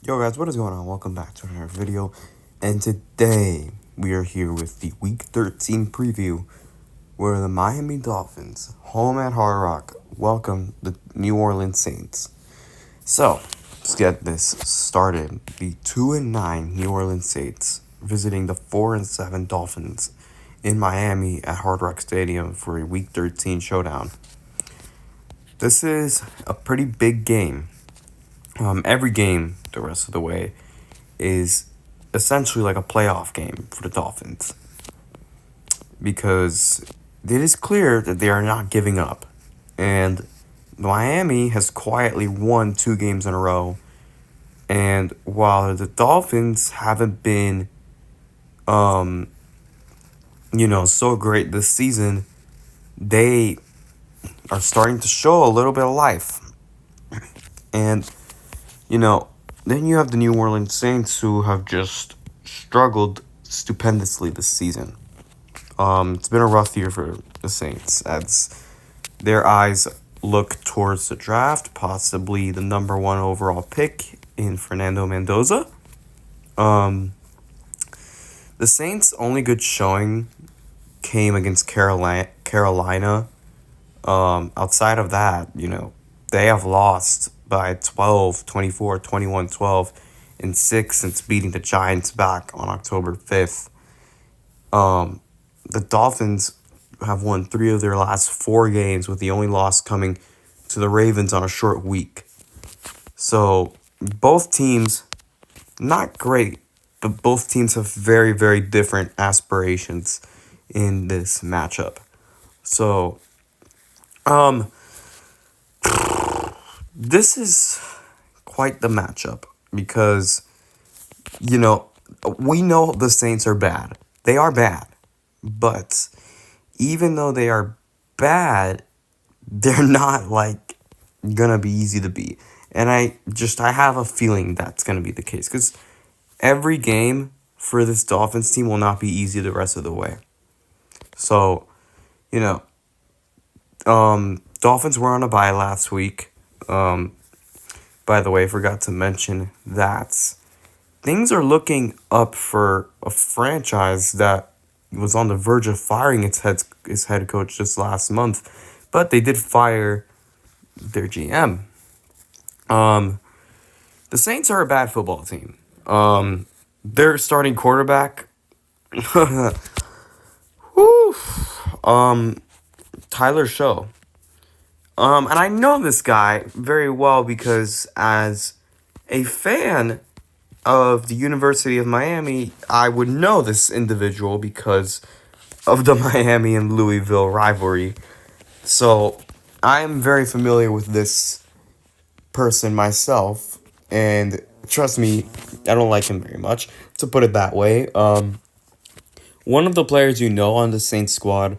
Yo guys, what is going on? Welcome back to another video. And today we are here with the Week 13 preview where the Miami Dolphins, home at Hard Rock, welcome the New Orleans Saints. So, let's get this started. The 2-9 New Orleans Saints visiting the 4-7 Dolphins in Miami at Hard Rock Stadium for a Week 13 showdown. This is a pretty big game. Every game the rest of the way is essentially like a playoff game for the Dolphins because it is clear that they are not giving up. And Miami has quietly won 2 games in a row. And while the Dolphins haven't been, so great this season, they are starting to show a little bit of life. And then you have the New Orleans Saints who have just struggled stupendously this season. It's been a rough year for the Saints as their eyes look towards the draft, possibly the number 1 overall pick in Fernando Mendoza. The Saints' only good showing came against Carolina. Outside of that, they have lost by 12, 24, 21, 12, and 6 since beating the Giants back on October 5th. The Dolphins have won 3 of their last 4 games, with the only loss coming to the Ravens on a short week. So both teams, not great, but both teams have very, very different aspirations in this matchup. So, this is quite the matchup because, we know the Saints are bad. They are bad. But even though they are bad, they're not, gonna be easy to beat. And I have a feeling that's gonna be the case because every game for this Dolphins team will not be easy the rest of the way. So, Dolphins were on a bye last week. By the way, forgot to mention that things are looking up for a franchise that was on the verge of firing its head coach just last month, but they did fire their GM. The Saints are a bad football team. Their starting quarterback, Tyler Show. And I know this guy very well because as a fan of the University of Miami, I would know this individual because of the Miami and Louisville rivalry. So I am very familiar with this person myself, and trust me, I don't like him very much, to put it that way. One of the players on the Saints squad,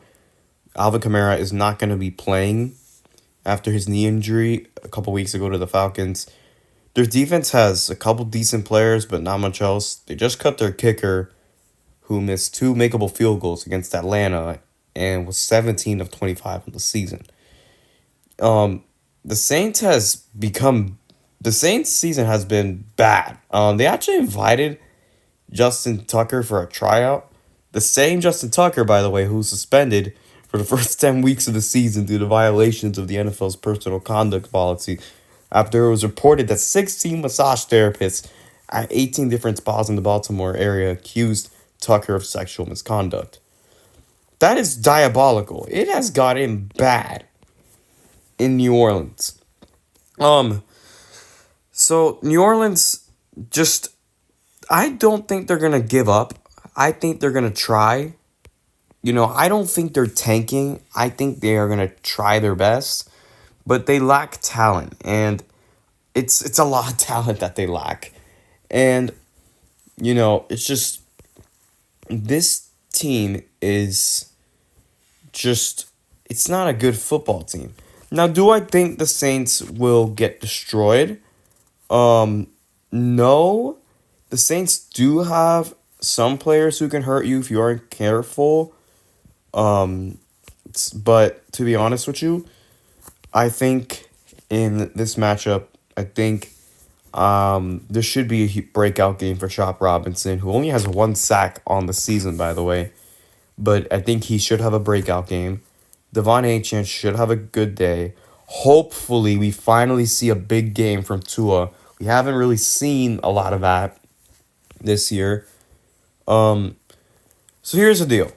Alvin Kamara, is not going to be playing after his knee injury a couple weeks ago to the Falcons. Their defense has a couple decent players, but not much else. They just cut their kicker, who missed 2 makeable field goals against Atlanta and was 17 of 25 in the season. The Saints season has been bad. They actually invited Justin Tucker for a tryout. The same Justin Tucker, by the way, who was suspended for the first 10 weeks of the season due to violations of the NFL's personal conduct policy after it was reported that 16 massage therapists at 18 different spas in the Baltimore area accused Tucker of sexual misconduct. That is diabolical. It has gotten bad in New Orleans. So New Orleans I don't think they're going to give up. I think they're going to try. I don't think they're tanking. I think they are going to try their best, but they lack talent, and it's a lot of talent that they lack. And, it's just, this team is it's not a good football team. Now, do I think the Saints will get destroyed? No. The Saints do have some players who can hurt you if you aren't careful. But to be honest with you, I think in this matchup, This should be a breakout game for Chop Robinson, who only has 1 sack on the season, by the way. But I think he should have a breakout game. Devon Achane should have a good day. Hopefully, we finally see a big game from Tua. We haven't really seen a lot of that this year. So here's the deal.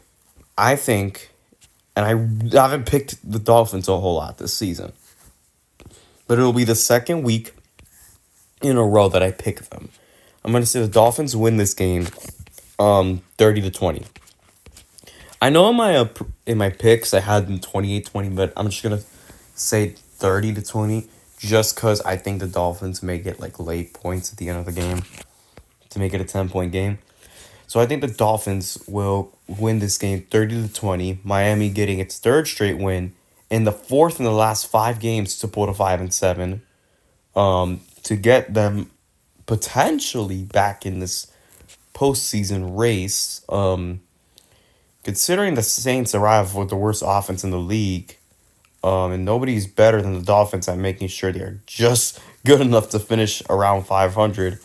I think, and I haven't picked the Dolphins a whole lot this season, but it'll be the second week in a row that I pick them. I'm gonna say the Dolphins win this game, 30-20. I know in my picks I had them 28-20, but I'm just gonna say 30-20, just because I think the Dolphins may get like late points at the end of the game to make it a 10-point game. So I think the Dolphins will win this game 30-20. Miami getting its third straight win and the fourth in the last 5 games to pull to 5-7. To get them potentially back in this postseason race. Considering the Saints arrive with the worst offense in the league, and nobody's better than the Dolphins at making sure they're just good enough to finish around 500.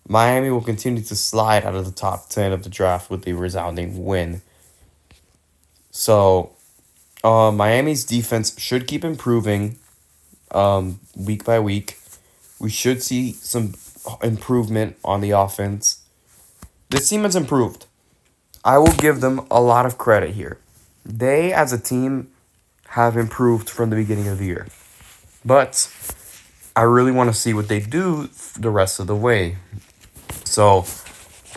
Miami will continue to slide out of the top 10 of the draft with a resounding win. So, Miami's defense should keep improving week by week. We should see some improvement on the offense. This team has improved. I will give them a lot of credit here. They, as a team, have improved from the beginning of the year. But I really want to see what they do the rest of the way. So,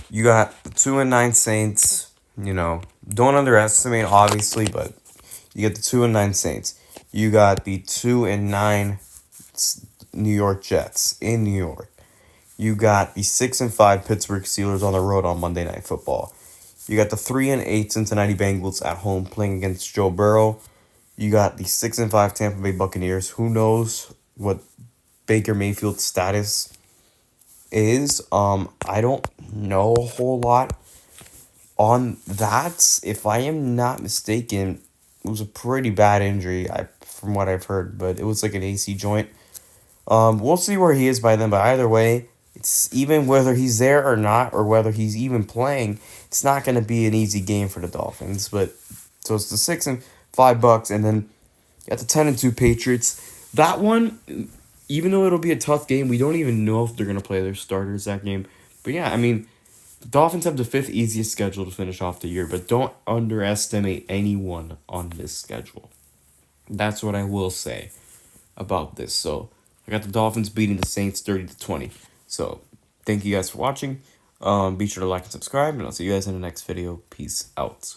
you got the 2-9 Saints. Don't underestimate, obviously, but you get the 2-9 Saints. You got the 2-9 New York Jets in New York. You got the 6-5 Pittsburgh Steelers on the road on Monday Night Football. You got the 3-8 Cincinnati Bengals at home playing against Joe Burrow. You got the 6-5 Tampa Bay Buccaneers. Who knows what Baker Mayfield's status is? I don't know a whole lot on that. If I am not mistaken, it was a pretty bad injury, from what I've heard, but it was like an AC joint. We'll see where he is by then, but either way, it's even whether he's there or not, or whether he's even playing, it's not going to be an easy game for the Dolphins. But so it's the 6-5 Bucks, and then you got the 10-2 Patriots. That one, even though it'll be a tough game, we don't even know if they're going to play their starters that game. But yeah, I mean, the Dolphins have the 5th easiest schedule to finish off the year, but don't underestimate anyone on this schedule. That's what I will say about this. So I got the Dolphins beating the Saints 30-20. So thank you guys for watching. Be sure to like and subscribe, and I'll see you guys in the next video. Peace out.